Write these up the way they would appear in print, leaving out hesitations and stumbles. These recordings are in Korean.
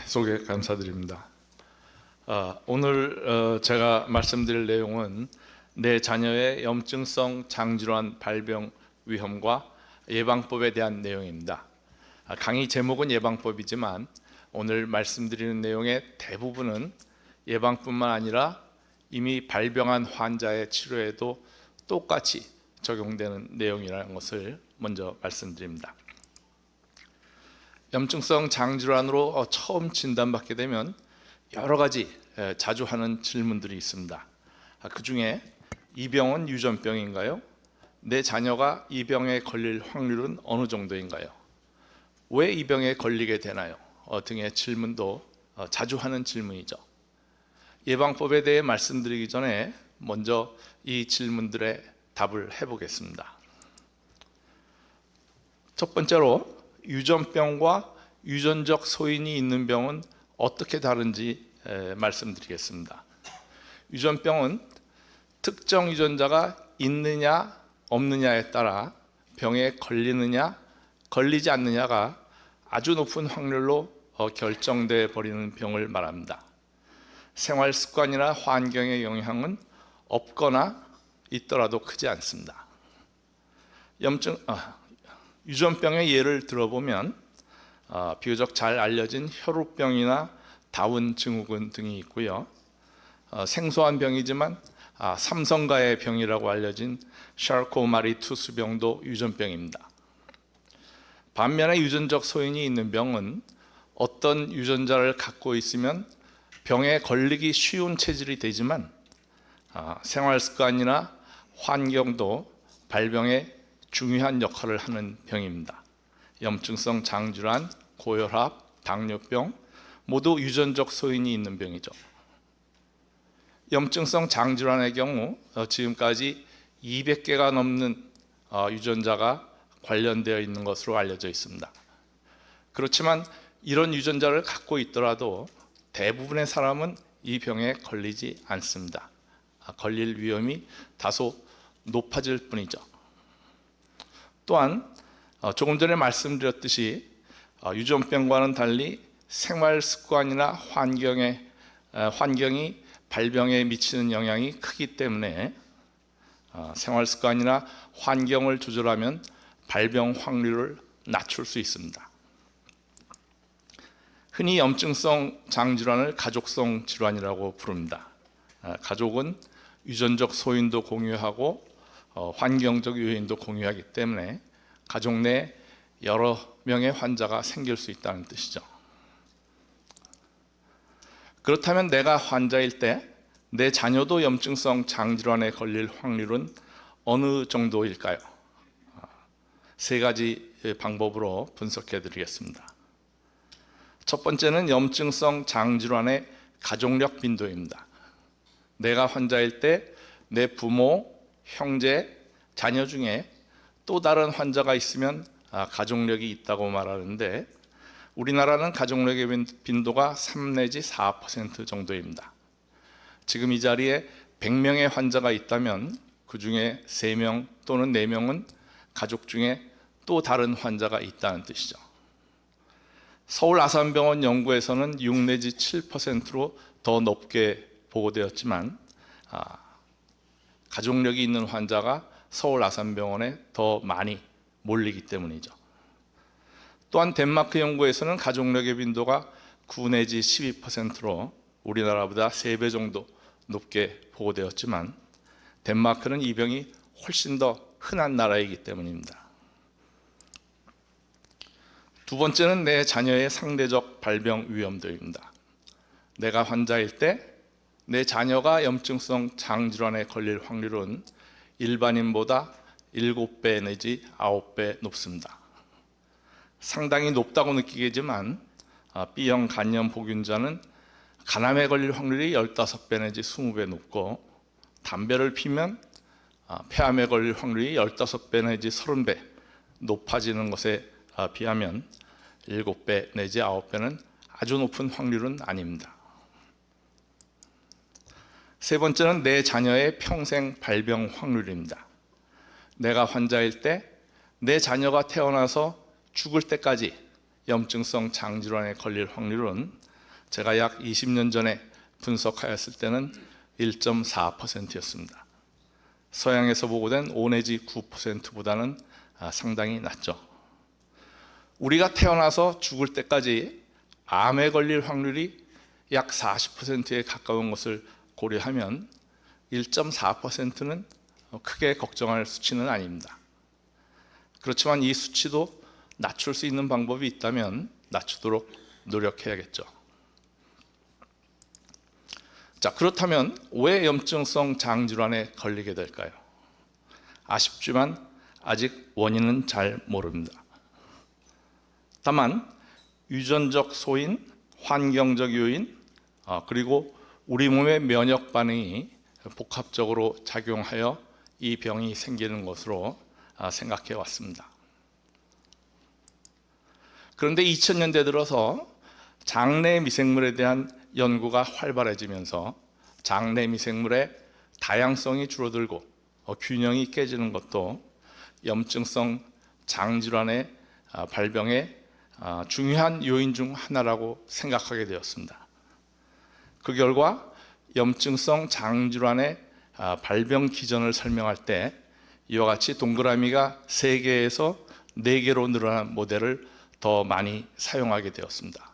소개 감사드립니다. 오늘 제가 말씀드릴 내용은 내 자녀의 염증성 장질환 발병 위험과 예방법에 대한 내용입니다. 강의 제목은 예방법이지만 오늘 말씀드리는 내용의 대부분은 예방뿐만 아니라 이미 발병한 환자의 치료에도 똑같이 적용되는 내용이라는 것을 먼저 말씀드립니다. 염증성 장질환으로 처음 진단받게 되면 여러 가지 자주 하는 질문들이 있습니다. 그 중에 이 병은 유전병인가요? 내 자녀가 이 병에 걸릴 확률은 어느 정도인가요? 왜 이 병에 걸리게 되나요? 등의 질문도 자주 하는 질문이죠. 예방법에 대해 말씀드리기 전에 먼저 이 질문들의 답을 해보겠습니다. 첫 번째로 유전병과 유전적 소인이 있는 병은 어떻게 다른지 말씀드리겠습니다. 유전병은 특정 유전자가 있느냐 없느냐에 따라 병에 걸리느냐 걸리지 않느냐가 아주 높은 확률로 결정돼 버리는 병을 말합니다. 생활 습관이나 환경의 영향은 없거나 있더라도 크지 않습니다. 유전병의 예를 들어보면 비교적 잘 알려진 혈우병이나 다운 증후군 등이 있고요. 생소한 병이지만 삼성가의 병이라고 알려진 샤르코마리-투스병도 유전병입니다. 반면에 유전적 소인이 있는 병은 어떤 유전자를 갖고 있으면 병에 걸리기 쉬운 체질이 되지만 생활 습관이나 환경도 발병에 중요한 역할을 하는 병입니다. 염증성 장질환, 고혈압, 당뇨병 모두 유전적 소인이 있는 병이죠. 염증성 장질환의 경우 지금까지 200개가 넘는 유전자가 관련되어 있는 것으로 알려져 있습니다. 그렇지만 이런 유전자를 갖고 있더라도 대부분의 사람은 이 병에 걸리지 않습니다. 걸릴 위험이 다소 높아질 뿐이죠. 또한 조금 전에 말씀드렸듯이 유전병과는 달리 생활 습관이나 환경이 발병에 미치는 영향이 크기 때문에 생활 습관이나 환경을 조절하면 발병 확률을 낮출 수 있습니다. 흔히 염증성 장질환을 가족성 질환이라고 부릅니다. 가족은 유전적 소인도 공유하고 환경적 요인도 공유하기 때문에 가족 내 여러 명의 환자가 생길 수 있다는 뜻이죠. 그렇다면 내가 환자일 때 내 자녀도 염증성 장질환에 걸릴 확률은 어느 정도일까요? 세 가지 방법으로 분석해 드리겠습니다. 첫 번째는 염증성 장질환의 가족력 빈도입니다. 내가 환자일 때 내 부모, 형제, 자녀 중에 또 다른 환자가 있으면 가족력이 있다고 말하는데 우리나라는 가족력의 빈도가 3 내지 4% 정도입니다. 지금 이 자리에 100명의 환자가 있다면 그 중에 3명 또는 4명은 가족 중에 또 다른 환자가 있다는 뜻이죠. 서울 아산병원 연구에서는 6 내지 7%로 더 높게 보고되었지만 가족력이 있는 환자가 서울 아산병원에 더 많이 몰리기 때문이죠. 또한 덴마크 연구에서는 가족력의 빈도가 9 내지 12%로 우리나라보다 3배 정도 높게 보고되었지만 덴마크는 이 병이 훨씬 더 흔한 나라이기 때문입니다. 두 번째는 내 자녀의 상대적 발병 위험도입니다. 내가 환자일 때 내 자녀가 염증성 장질환에 걸릴 확률은 일반인보다 7배 내지 9배 높습니다. 상당히 높다고 느끼겠지만 B형 간염 복균자는 간암에 걸릴 확률이 15배 내지 20배 높고 담배를 피면 폐암에 걸릴 확률이 15배 내지 30배 높아지는 것에 비하면 7배 내지 9배는 아주 높은 확률은 아닙니다. 세 번째는 내 자녀의 평생 발병 확률입니다. 내가 환자일 때 내 자녀가 태어나서 죽을 때까지 염증성 장질환에 걸릴 확률은 제가 약 20년 전에 분석하였을 때는 1.4%였습니다. 서양에서 보고된 5 내지 9%보다는 상당히 낮죠. 우리가 태어나서 죽을 때까지 암에 걸릴 확률이 약 40%에 가까운 것을 고려하면 1.4%는 크게 걱정할 수치는 아닙니다. 그렇지만 이 수치도 낮출 수 있는 방법이 있다면 낮추도록 노력해야겠죠. 자, 그렇다면 왜 염증성 장질환에 걸리게 될까요? 아쉽지만 아직 원인은 잘 모릅니다. 다만 유전적 소인, 환경적 요인, 그리고 우리 몸의 면역 반응이 복합적으로 작용하여 이 병이 생기는 것으로 생각해 왔습니다. 그런데 2000년대 들어서 장내 미생물에 대한 연구가 활발해지면서 장내 미생물의 다양성이 줄어들고 균형이 깨지는 것도 염증성 장질환의 발병의 중요한 요인 중 하나라고 생각하게 되었습니다. 그 결과 염증성 장질환의 발병 기전을 설명할 때 이와 같이 동그라미가 3개에서 4개로 늘어난 모델을 더 많이 사용하게 되었습니다.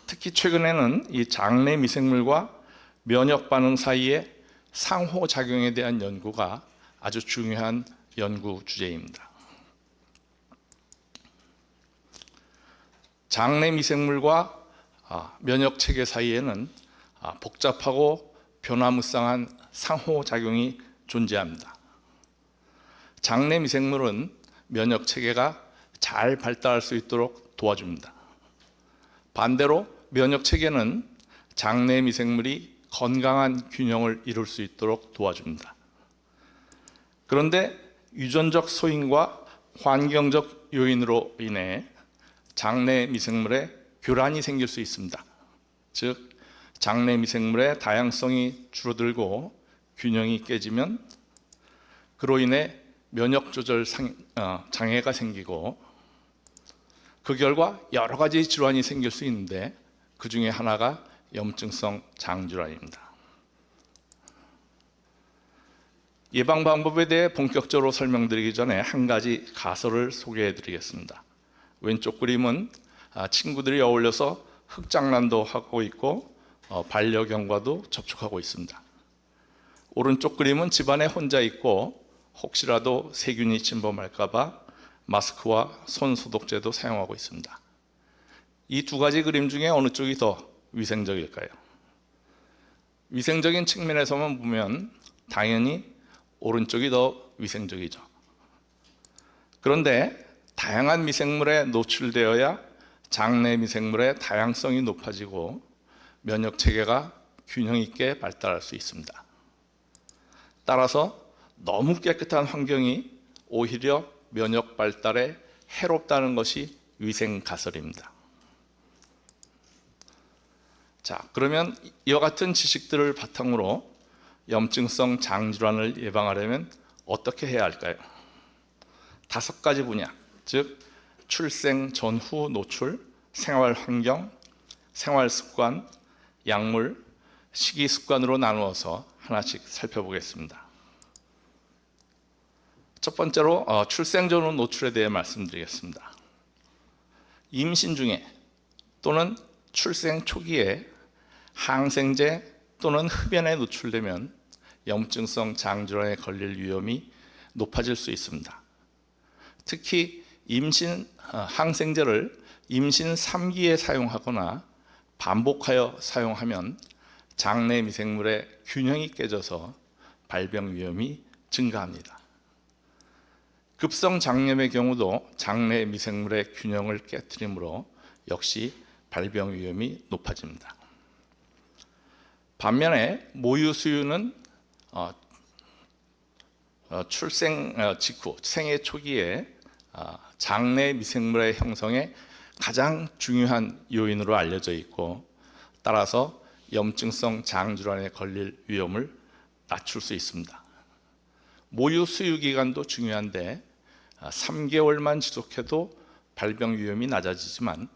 특히 최근에는 이 장내 미생물과 면역 반응 사이의 상호작용에 대한 연구가 아주 중요한 연구 주제입니다. 장내 미생물과 면역 체계 사이에는 복잡하고 변화무쌍한 상호작용이 존재합니다. 장내 미생물은 면역 체계가 잘 발달할 수 있도록 도와줍니다. 반대로 면역 체계는 장내 미생물이 건강한 균형을 이룰 수 있도록 도와줍니다. 그런데 유전적 소인과 환경적 요인으로 인해 장내 미생물에 교란이 생길 수 있습니다. 즉, 장내 미생물의 다양성이 줄어들고 균형이 깨지면 그로 인해 면역 조절 장애가 생기고 그 결과 여러 가지 질환이 생길 수 있는데 그 중에 하나가 염증성 장질환입니다. 예방 방법에 대해 본격적으로 설명드리기 전에 한 가지 가설을 소개해 드리겠습니다. 왼쪽 그림은 친구들이 어울려서 흙장난도 하고 있고 반려견과도 접촉하고 있습니다. 오른쪽 그림은 집안에 혼자 있고 혹시라도 세균이 침범할까 봐 마스크와 손 소독제도 사용하고 있습니다. 이 두 가지 그림 중에 어느 쪽이 더 위생적일까요? 위생적인 측면에서만 보면 당연히 오른쪽이 더 위생적이죠. 그런데 다양한 미생물에 노출되어야 장내 미생물의 다양성이 높아지고 면역 체계가 균형 있게 발달할 수 있습니다. 따라서 너무 깨끗한 환경이 오히려 면역 발달에 해롭다는 것이 위생 가설입니다. 자, 그러면 이와 같은 지식들을 바탕으로 염증성 장질환을 예방하려면 어떻게 해야 할까요? 5가지 분야, 즉 출생 전후 노출, 생활 환경, 생활 습관, 약물, 식이 습관으로 나누어서 하나씩 살펴보겠습니다. 첫 번째로 출생 전후 노출에 대해 말씀드리겠습니다. 임신 중에 또는 출생 초기에 항생제 또는 흡연에 노출되면 염증성 장질환에 걸릴 위험이 높아질 수 있습니다. 특히 항생제를 임신 3기에 사용하거나 반복하여 사용하면 장내 미생물의 균형이 깨져서 발병 위험이 증가합니다. 급성 장염의 경우도 장내 미생물의 균형을 깨트리므로 역시 발병 위험이 높아집니다. 반면에 모유 수유는 출생 직후 생애 초기에 장내 미생물의 형성에 가장 중요한 요인으로 알려져 있고 따라서 염증성 장질환에 걸릴 위험을 낮출 수 있습니다. 모유 수유 기간도 중요한데 3개월만 지속해도 발병 위험이 낮아지지만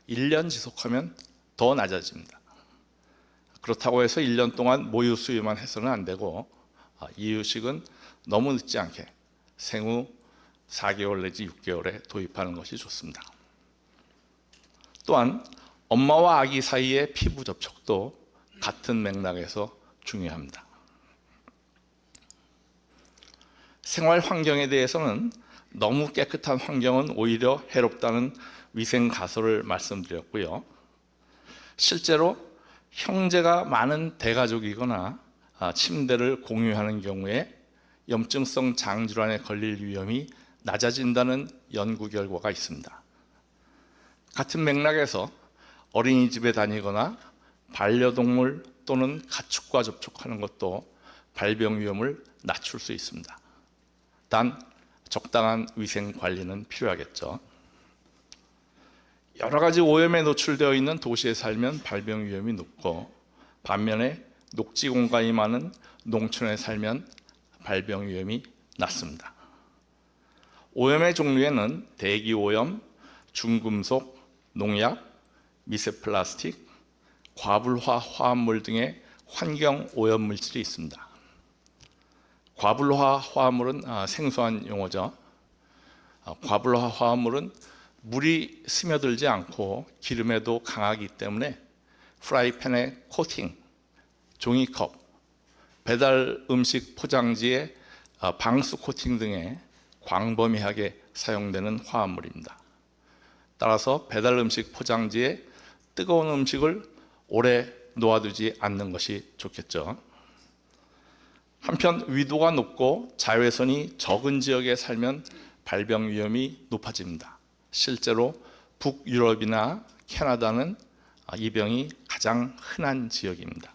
1년 지속하면 더 낮아집니다. 그렇다고 해서 1년 동안 모유 수유만 해서는 안 되고 이유식은 너무 늦지 않게 생후 4개월 내지 6개월에 도입하는 것이 좋습니다. 또한 엄마와 아기 사이의 피부 접촉도 같은 맥락에서 중요합니다. 생활 환경에 대해서는 너무 깨끗한 환경은 오히려 해롭다는 위생 가설을 말씀드렸고요. 실제로 형제가 많은 대가족이거나 침대를 공유하는 경우에 염증성 장질환에 걸릴 위험이 낮아진다는 연구 결과가 있습니다. 같은 맥락에서 어린이집에 다니거나 반려동물 또는 가축과 접촉하는 것도 발병 위험을 낮출 수 있습니다. 단 적당한 위생 관리는 필요하겠죠. 여러 가지 오염에 노출되어 있는 도시에 살면 발병 위험이 높고, 반면에 녹지 공간이 많은 농촌에 살면 발병 위험이 낮습니다. 오염의 종류에는 대기 오염, 중금속, 농약, 미세 플라스틱, 과불화 화합물 등의 환경 오염 물질이 있습니다. 과불화 화합물은 생소한 용어죠. 과불화 화합물은 물이 스며들지 않고 기름에도 강하기 때문에 프라이팬의 코팅, 종이컵, 배달 음식 포장지의 방수 코팅 등에 광범위하게 사용되는 화합물입니다. 따라서 배달 음식 포장지에 뜨거운 음식을 오래 놓아두지 않는 것이 좋겠죠. 한편 위도가 높고 자외선이 적은 지역에 살면 발병 위험이 높아집니다. 실제로 북유럽이나 캐나다는 이 병이 가장 흔한 지역입니다.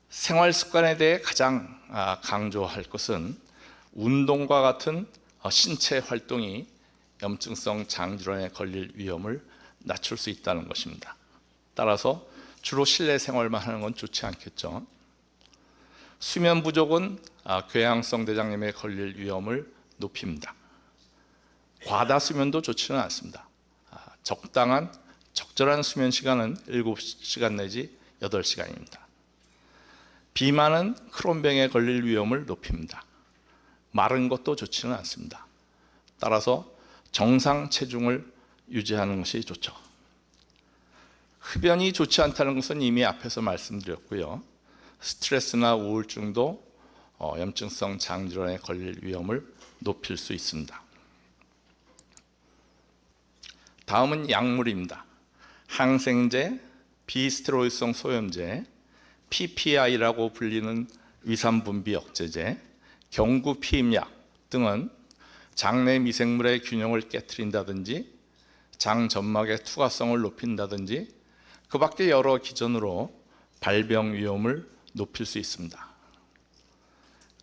생활 습관에 대해 가장 강조할 것은 운동과 같은 신체 활동이 염증성 장질환에 걸릴 위험을 낮출 수 있다는 것입니다. 따라서 주로 실내 생활만 하는 건 좋지 않겠죠. 수면 부족은 궤양성 대장염에 걸릴 위험을 높입니다. 과다 수면도 좋지는 않습니다. 적절한 수면 시간은 7시간 내지 8시간입니다. 비만은 크론병에 걸릴 위험을 높입니다. 마른 것도 좋지는 않습니다. 따라서 정상 체중을 유지하는 것이 좋죠. 흡연이 좋지 않다는 것은 이미 앞에서 말씀드렸고요. 스트레스나 우울증도 염증성 장질환에 걸릴 위험을 높일 수 있습니다. 다음은 약물입니다. 항생제, 비스테로이드성 소염제, PPI라고 불리는 위산분비 억제제, 경구 피임약 등은 장내 미생물의 균형을 깨트린다든지 장 점막의 투과성을 높인다든지 그 밖에 여러 기전으로 발병 위험을 높일 수 있습니다.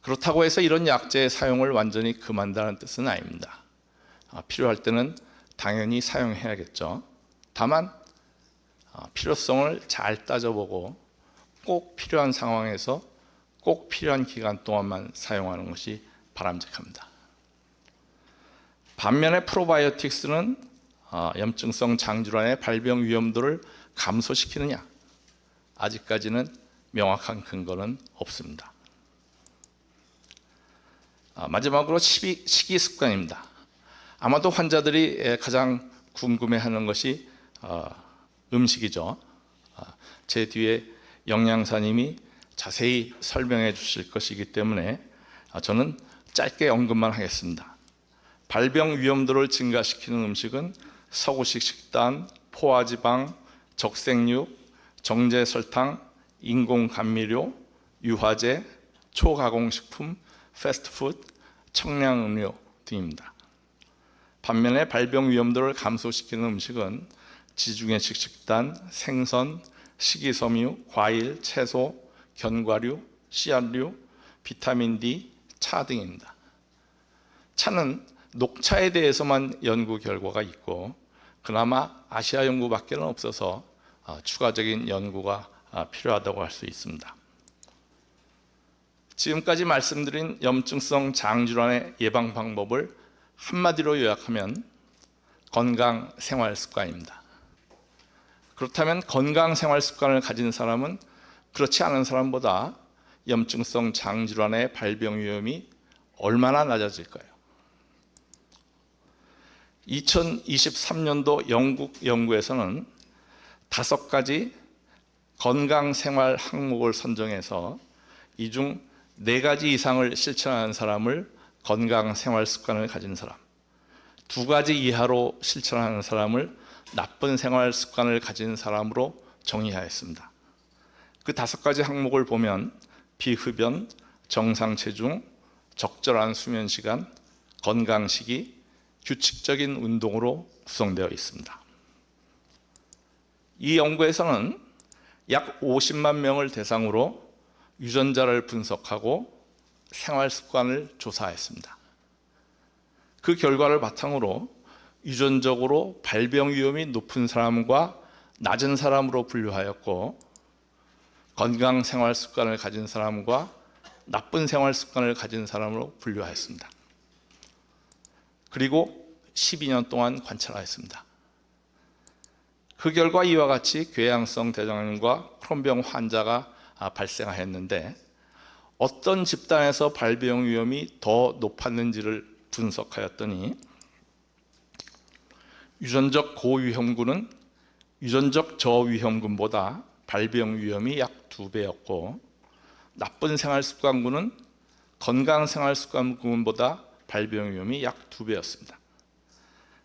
그렇다고 해서 이런 약제의 사용을 완전히 금한다는 뜻은 아닙니다. 필요할 때는 당연히 사용해야겠죠. 다만 필요성을 잘 따져보고 꼭 필요한 상황에서 꼭 필요한 기간 동안만 사용하는 것이 바람직합니다. 반면에 프로바이오틱스는 염증성 장질환의 발병 위험도를 감소시키느냐? 아직까지는 명확한 근거는 없습니다. 마지막으로 식이습관입니다. 아마도 환자들이 가장 궁금해하는 것이 음식이죠. 제 뒤에 영양사님이 자세히 설명해 주실 것이기 때문에 저는 짧게 언급만 하겠습니다. 발병 위험도를 증가시키는 음식은 서구식 식단, 포화지방, 적색육, 정제설탕, 인공감미료, 유화제, 초가공식품, 패스트푸드, 청량음료 등입니다. 반면에 발병 위험도를 감소시키는 음식은 지중해식 식단, 생선, 식이섬유, 과일, 채소, 견과류, 씨앗류, 비타민 D, 차 등입니다. 차는 녹차에 대해서만 연구 결과가 있고 그나마 아시아 연구밖에는 없어서 추가적인 연구가 필요하다고 할 수 있습니다. 지금까지 말씀드린 염증성 장질환의 예방 방법을 한마디로 요약하면 건강 생활 습관입니다. 그렇다면 건강 생활 습관을 가진 사람은 그렇지 않은 사람보다 염증성 장질환의 발병 위험이 얼마나 낮아질까요? 2023년도 영국 연구에서는 5가지 건강 생활 항목을 선정해서 이 중 4가지 이상을 실천하는 사람을 건강 생활 습관을 가진 사람, 2가지 이하로 실천하는 사람을 나쁜 생활 습관을 가진 사람으로 정의하였습니다. 그 5가지 항목을 보면 비흡연, 정상 체중, 적절한 수면 시간, 건강 식이, 규칙적인 운동으로 구성되어 있습니다. 이 연구에서는 약 50만 명을 대상으로 유전자를 분석하고 생활 습관을 조사했습니다. 그 결과를 바탕으로 유전적으로 발병 위험이 높은 사람과 낮은 사람으로 분류하였고, 건강 생활 습관을 가진 사람과 나쁜 생활 습관을 가진 사람으로 분류하였습니다. 그리고 12년 동안 관찰하였습니다. 그 결과 이와 같이 궤양성 대장암과 크론병 환자가 발생하였는데, 어떤 집단에서 발병 위험이 더 높았는지를 분석하였더니 유전적 고위험군은 유전적 저위험군보다 발병 위험이 약 2배였고, 나쁜 생활습관군은 건강 생활습관군보다 발병 위험이 약 2배였습니다.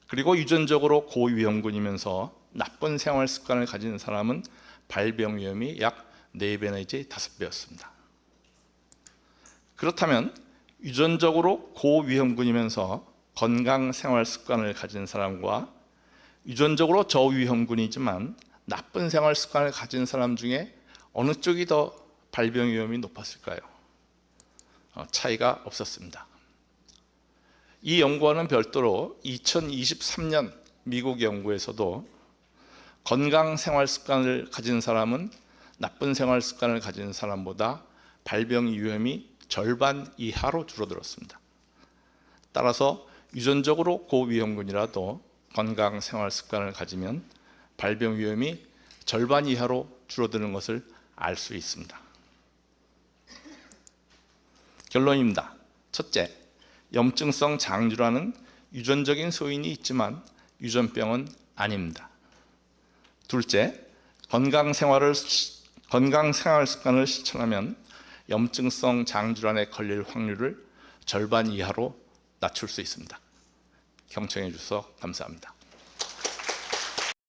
그리고 유전적으로 고위험군이면서 나쁜 생활습관을 가진 사람은 발병 위험이 약 4배 내지 5배였습니다. 그렇다면 유전적으로 고위험군이면서 건강 생활습관을 가진 사람과 유전적으로 저위험군이지만 나쁜 생활습관을 가진 사람 중에 어느 쪽이 더 발병 위험이 높았을까요? 차이가 없었습니다. 이 연구와는 별도로 2023년 미국 연구에서도 건강 생활 습관을 가진 사람은 나쁜 생활 습관을 가진 사람보다 발병 위험이 절반 이하로 줄어들었습니다. 따라서 유전적으로 고위험군이라도 건강 생활 습관을 가지면 발병 위험이 절반 이하로 줄어드는 것을 알 수 있습니다. 결론입니다. 첫째, 염증성 장질환은 유전적인 소인이 있지만 유전병은 아닙니다. 둘째, 건강 생활 습관을 실천하면 염증성 장질환에 걸릴 확률을 절반 이하로 낮출 수 있습니다. 경청해 주셔서 감사합니다.